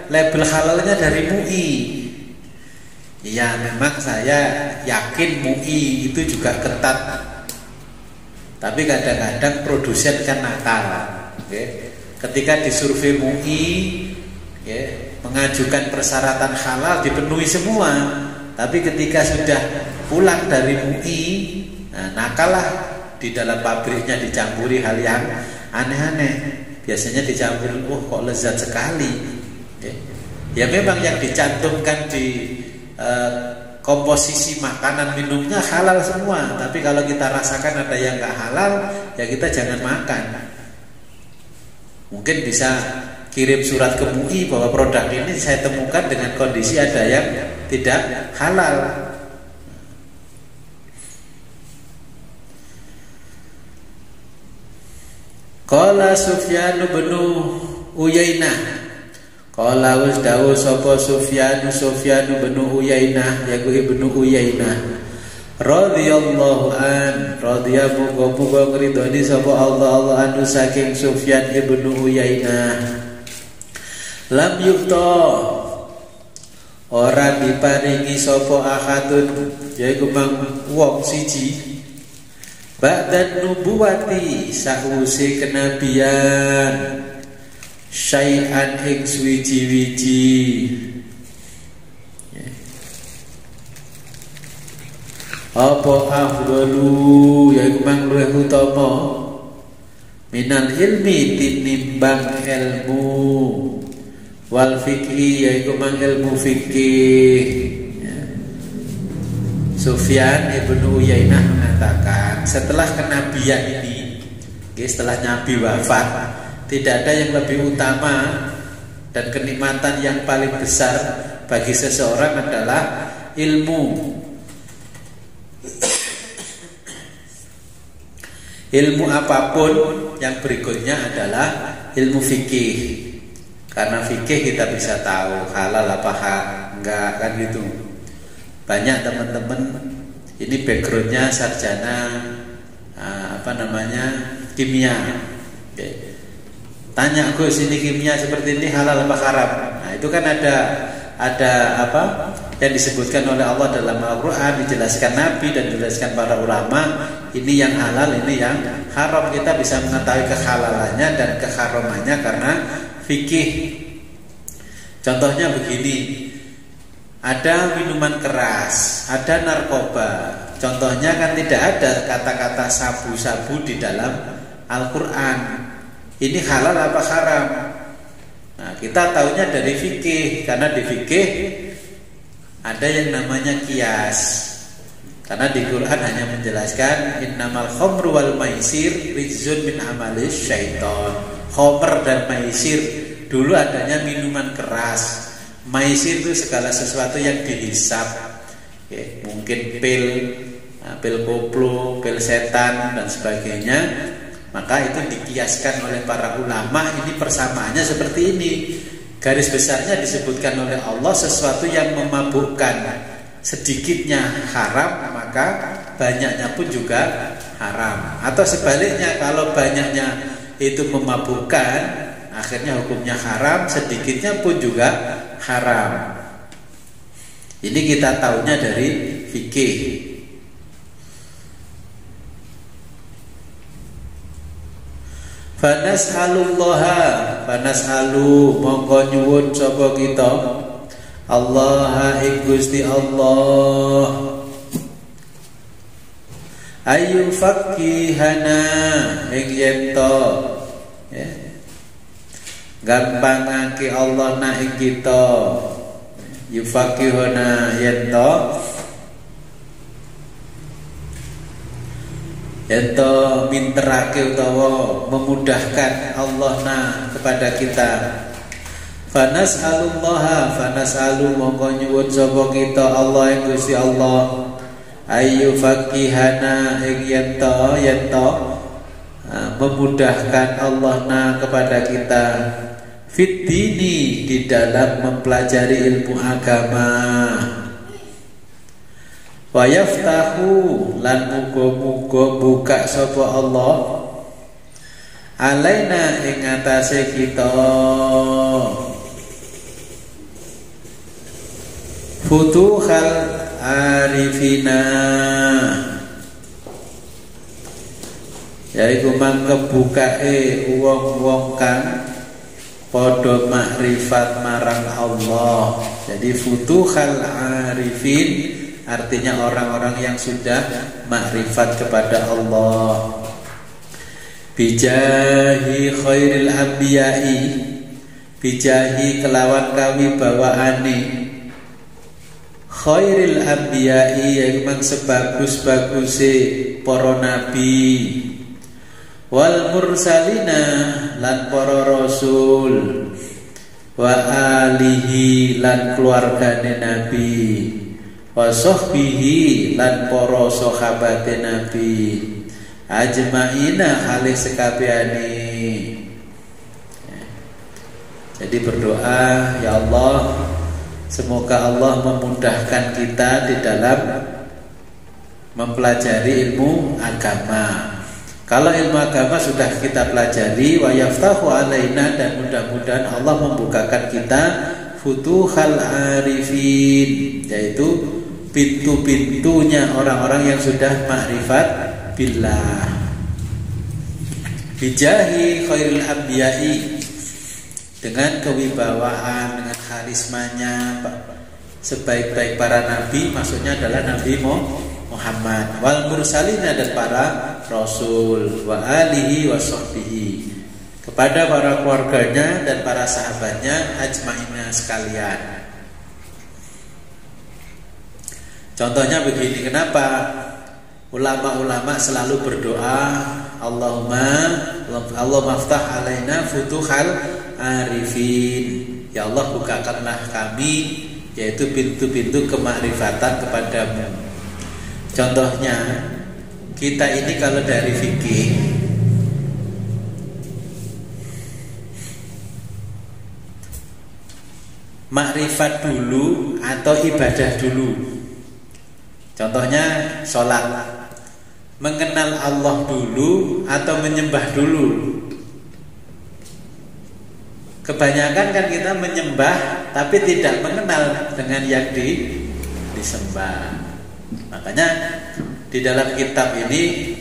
label halalnya dari MUI. Ya memang saya yakin MUI itu juga ketat. Tapi kadang-kadang produsen kan nakal. Okay. Ketika disurvei MUI mengajukan persyaratan halal dipenuhi semua, tapi ketika sudah pulang dari MUI, nakalah di dalam pabriknya dicampuri hal yang aneh-aneh. Biasanya dicampuri, kok lezat sekali. Ya memang yang dicantumkan di komposisi makanan minumnya halal semua, tapi kalau kita rasakan ada yang nggak halal, ya kita jangan makan. Mungkin bisa kirim surat ke MUI bahwa produk ini saya temukan dengan kondisi ada yang tidak halal. Qala Sufyan bin Uyainah, qala wis dawuh sapa Sufyan bin Uyainah, yaiku Ibnu Uyainah radhiyallahu an, radhiyallahu muga ngridoni sapa Allah anu saking Sufyan ibnu Uyainah. Lam yukta ora diparingi sapa ahadun, yaiku mang wong siji, ba'dan nubuwati sause kenabian, syai'an ing suwiji-wiji. Apa afdalu, yaiku mang luwih utama, minal ilmi tinimbang ilmu, wal fikhi yaiku mang ilmu fikih. Sufyan ibnu Uyainah mengatakan, setelah kenabian ini, setelah Nabi wafat, tidak ada yang lebih utama dan kenikmatan yang paling besar bagi seseorang adalah ilmu. Ilmu apapun yang berikutnya adalah ilmu fikih. Karena fikih kita bisa tahu halal apa enggak, kan gitu. Banyak teman-teman ini backgroundnya sarjana kimia. Tanya, Gus, ini kimia seperti ini halal apa haram? Nah, itu kan ada apa yang disebutkan oleh Allah dalam Al-Quran, dijelaskan Nabi dan dijelaskan para ulama. Ini yang halal, ini yang haram. Kita bisa mengetahui kehalalannya dan keharamannya karena fikih. Contohnya begini, ada minuman keras, ada narkoba. Contohnya kan tidak ada kata-kata sabu-sabu di dalam Al-Quran. Ini halal apa haram? Nah, kita tahunya dari fikih, karena di fikih ada yang namanya kias. Karena di Quran hanya menjelaskan innamal khamru wal maisir rijzun min amalis syaiton. Khamr dan maisir, dulu adanya minuman keras. Maisir itu segala sesuatu yang dihisap. Mungkin pil koplo, pil setan dan sebagainya. Maka itu dikiaskan oleh para ulama, ini persamaannya seperti ini. Garis besarnya disebutkan oleh Allah sesuatu yang memabukkan. Sedikitnya haram, maka banyaknya pun juga haram. Atau sebaliknya, kalau banyaknya itu memabukkan, akhirnya hukumnya haram, sedikitnya pun juga haram. Ini kita tahunya dari fikih. Fanas'alullaha, fanas'alu mongko nyuwun sapa kita Allah ing Gusti Allah ayu fakihana ing yento ya. Gampangake Allah na ing kita yufakihuna yento minterake utawa memudahkan Allah na kepada kita. Fanas'alullaha, fanas'alu mongko nyuwun sapa kita Allah ing Gusti Allah ayu fakihana ing yento memudahkan Allah na kepada kita fit dini di dalam mempelajari ilmu agama. Wa yaftahu lan muga-muga buka sapa Allah alaina ing atase kita futuhal arifina, yaiku mangkebukae wong-wong kang padha makrifat marang Allah. Jadi futuhal arifin artinya orang-orang yang sudah makrifat kepada Allah. Bijahi khairil anbiya'i, bijahi kelawan kawibawaane khairil anbiya'i yang memang sebagus-baguse para nabi wal mursalina lan para rasul wa alihi lan keluargane nabi wa sahbihi lan para sahabate nabi ajmaina halih sekabehane. Jadi berdoa, ya Allah, semoga Allah memudahkan kita di dalam mempelajari ilmu agama. Kalau ilmu agama sudah kita pelajari, wa yaftahu alaina, dan mudah-mudahan Allah membukakan kita futuhal arifin, yaitu pintu-pintunya orang-orang yang sudah makrifat billah. Bijahi khairil anbiya'i, dengan kewibawaan, dengan karismanya sebaik-baik para nabi, maksudnya adalah Nabi Muhammad, wal mursalina, dan para rasul, wa alihi wa sahbihi, kepada para keluarganya dan para sahabatnya ajmaina sekalian. Contohnya begini, kenapa ulama-ulama selalu berdoa Allah maftah alaina futuhal arifin, ya Allah bukakanlah kami, yaitu pintu-pintu kemakrifatan kepadamu. Contohnya, kita ini kalau dari fikih makrifat dulu atau ibadah dulu. Contohnya sholat, mengenal Allah dulu atau menyembah dulu. Kebanyakan kan kita menyembah tapi tidak mengenal dengan yang disembah. Makanya di dalam kitab ini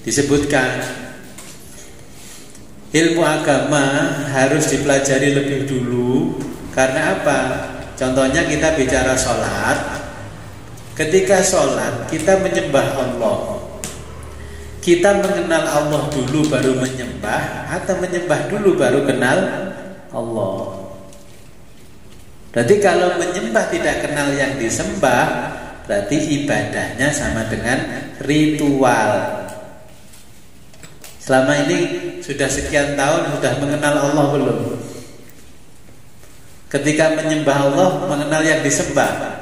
disebutkan ilmu agama harus dipelajari lebih dulu. Karena apa? Contohnya kita bicara sholat. Ketika sholat kita menyembah Allah, kita mengenal Allah dulu baru menyembah, atau menyembah dulu baru kenal Allah. Berarti kalau menyembah tidak kenal yang disembah, berarti ibadahnya sama dengan ritual. Selama ini sudah sekian tahun sudah mengenal Allah belum? Ketika menyembah Allah, mengenal yang disembah.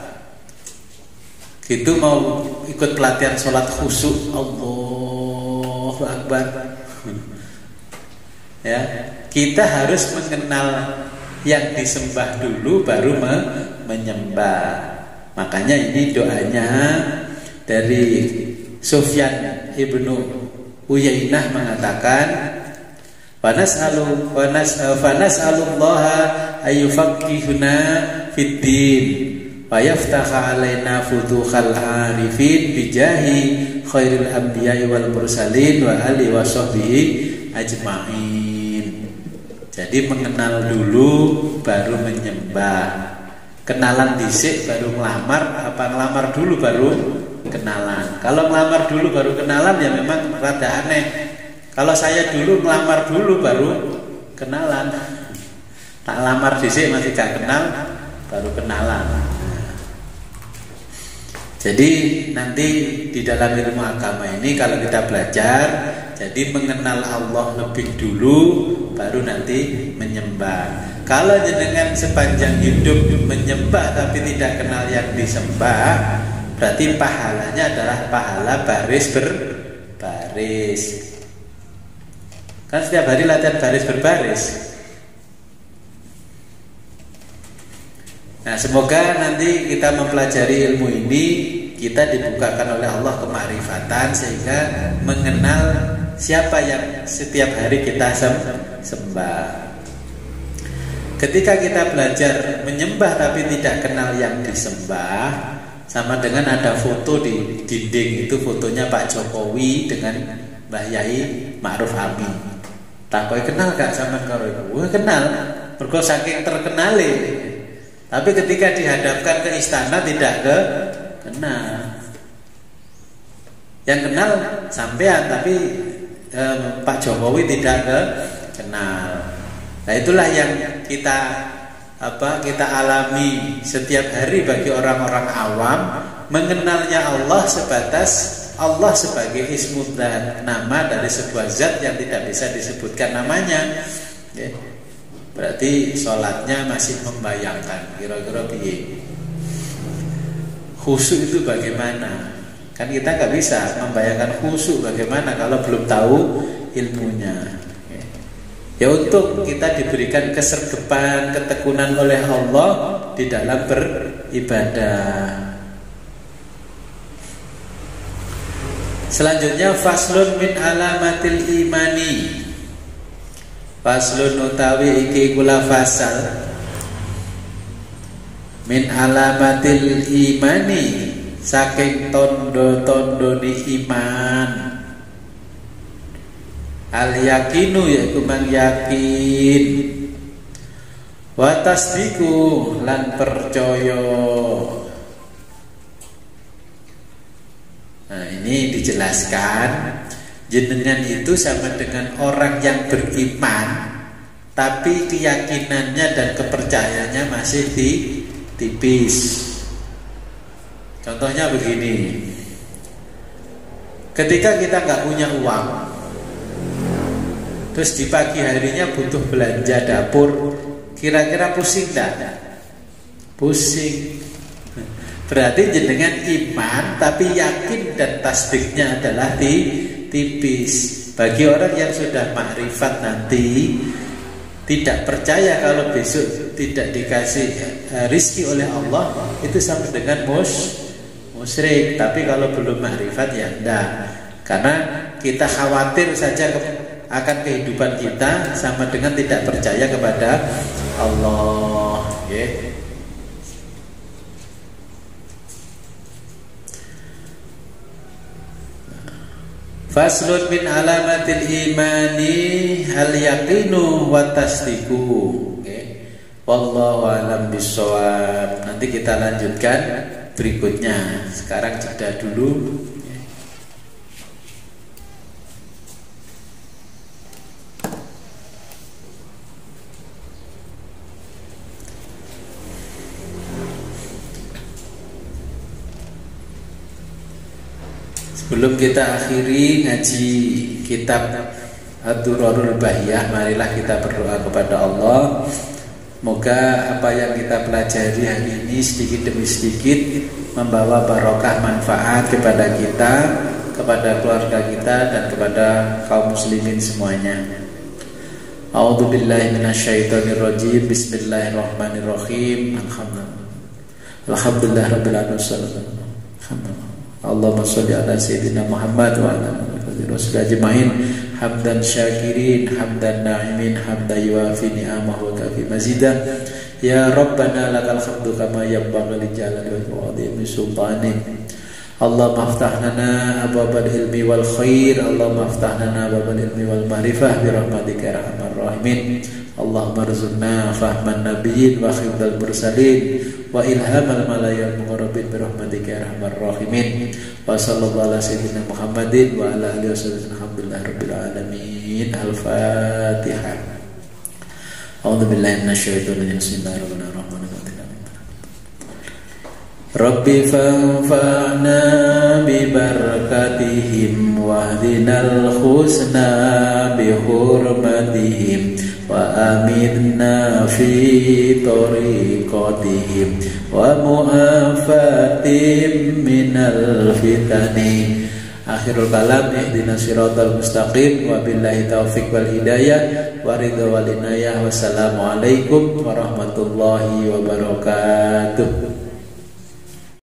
Gitu mau ikut pelatihan sholat khusyuk, Allahu Akbar. Ya, kita harus mengenal yang disembah dulu baru menyembah. Makanya ini doanya dari Sufyan ibnu Uyainah mengatakan, fanas'alullaha ayyufaqqihuna fid din wa yaftaha alaina futuhal arifin bijahi khairil anbiya'i wal mursalin wa ali wa sahbihi ajma'in. Jadi mengenal dulu baru menyembah. Kenalan dhisik baru ngelamar, apa ngelamar dulu baru kenalan. Kalau ngelamar dulu baru kenalan ya memang rada aneh. Kalau saya dulu ngelamar dulu baru kenalan. Tak lamar dhisik masih gak kenal baru kenalan. Jadi nanti di dalam ilmu agama ini kalau kita belajar, jadi mengenal Allah lebih dulu baru nanti menyembah. Kalau jenengan sepanjang hidup menyembah tapi tidak kenal yang disembah, berarti pahalanya adalah pahala baris berbaris. Kan setiap hari latihan baris berbaris. Nah, semoga nanti kita mempelajari ilmu ini, kita dibukakan oleh Allah kemakrifatan sehingga mengenal siapa yang setiap hari kita sembah. Ketika kita belajar menyembah tapi tidak kenal yang disembah, sama dengan ada foto di dinding, itu fotonya Pak Jokowi dengan Mbah Yai Ma'ruf Amin. Takoi kenal gak sama karo? Wah kenal, mergo saking terkenale. Tapi ketika dihadapkan ke istana tidak kenal. Yang kenal sampean tapi Pak Jokowi tidak kenal. Nah itulah yang kita alami setiap hari bagi orang-orang awam. Mengenalnya Allah sebatas Allah sebagai ismudzat, nama dari sebuah zat yang tidak bisa disebutkan namanya. Berarti sholatnya masih membayangkan kira-kira piye. Khusyuk itu bagaimana? Kan kita nggak bisa membayangkan khusyuk bagaimana kalau belum tahu ilmunya. Ya untuk kita diberikan kesergepan, ketekunan oleh Allah di dalam beribadah. Selanjutnya faslun min alamatil imani. Faslun utawi iki kula fasal min alamatil imani, saking tondo-tondone iman. Al yakinu yaitu man yakin, wa tasdiku lan percaya. Nah ini dijelaskan, jenengan itu sama dengan orang yang beriman tapi keyakinannya dan kepercayaannya masih tipis. Contohnya begini, ketika kita nggak punya uang, terus di pagi harinya butuh belanja dapur, kira-kira pusing tak? Pusing. Berarti jenengan iman tapi yakin dan tasdiknya adalah tipis. Bagi orang yang sudah makrifat nanti tidak percaya kalau besok tidak dikasih rizki oleh Allah, itu sama dengan musyrik. Tapi kalau belum makrifat ya enggak. Karena kita khawatir saja akan kehidupan kita sama dengan tidak percaya kepada Allah. Faslun min alamatil imani al yaqinu wa tasdiku. Wallahu alam bissawab. Nanti kita lanjutkan berikutnya. Sekarang jeda dulu. Sebelum kita akhiri ngaji kitab Ad-Durarul Bahiyah, marilah kita berdoa kepada Allah. Moga apa yang kita pelajari hari ini sedikit demi sedikit membawa barokah manfaat kepada kita, kepada keluarga kita, dan kepada kaum muslimin semuanya. A'udzubillahi minasyaitonirrajim. Bismillahirrahmanirrahim. Alhamdulillah rabbil alamin. Allahumma sholli ala sayyidina Muhammad wa ala alihi wasallam ajmain. Hamdan syakirin, hamdan na'imin, hamdan yuafi ni'amahu wa kafi mazidah. Ya Rabbana lakal hamdu kama yanbaghi li jalali wa azimi sultanik. Allahumma aftah lana abwabal ilmi wal khair. Allahumma aftah lana abwabal ilmi wal ma'rifah bi rahmatika ya arhamar rahimin. Allahumma rzuqna fahman nabiyyin wa khidmal mursalin wa ilhamal malayal muqarrabin bi rahmatika ya arhamar rahimin. Wa sallallahu ala sayyidina Muhammadin wa ala alihi wasallam. Alhamdulillah rabbil alamin. Al-Fatihah. A'udzu billahi minasyaitonir rajim. Bismillahirrahmanirrahim. Rabbi fanfa'na bi barakatihim wahdinal husna bi hurmatihim wa aminna fi tariqatihim wa mu'afatim minal fitani. Akhirul kalam, ihdinas siratal mustaqim wa billahi taufiq wal hidayah wa ridha wal inayah. Wassalamualaikum warahmatullahi wabarakatuh.